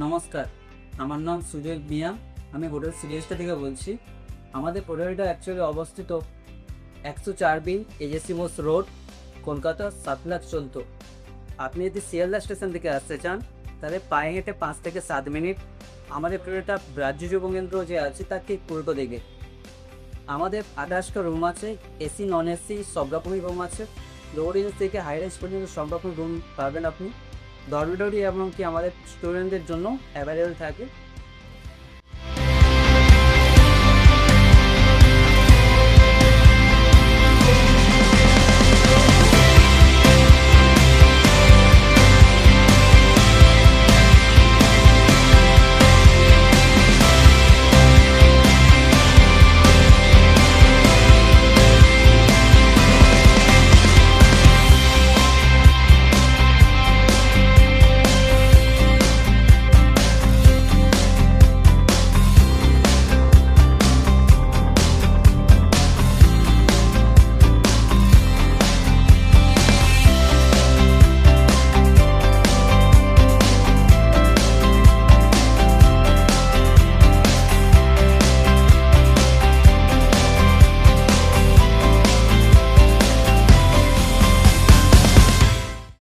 নমস্কার, আমার নাম সুজয় মিয়া। আমি হোটেল সিরিয়াসটা থেকে বলছি। আমাদের হোটেলটা অ্যাকচুয়ালি অবস্থিত 104B এজেসি মোস রোড, কলকাতা 7,14,। আপনি যদি শিয়ালদা স্টেশন থেকে আসতে চান তাহলে পায়ে হেঁটে 5 থেকে 7 মিনিট। আমাদের হোটেলটা রাজ্য যুব কেন্দ্র যে আছে তার ঠিক উল্টো দিকে। আমাদের 28টা রুম আছে, এসি নন এসি সব রকমই রুম আছে। লো রেঞ্জ থেকে হাই রেঞ্জ পর্যন্ত সব রকম রুম পাবেন আপনি। ডরমিটরি এমনকি আমাদের স্টুডেন্টদের জন্য অ্যাভেলেবেল থাকে।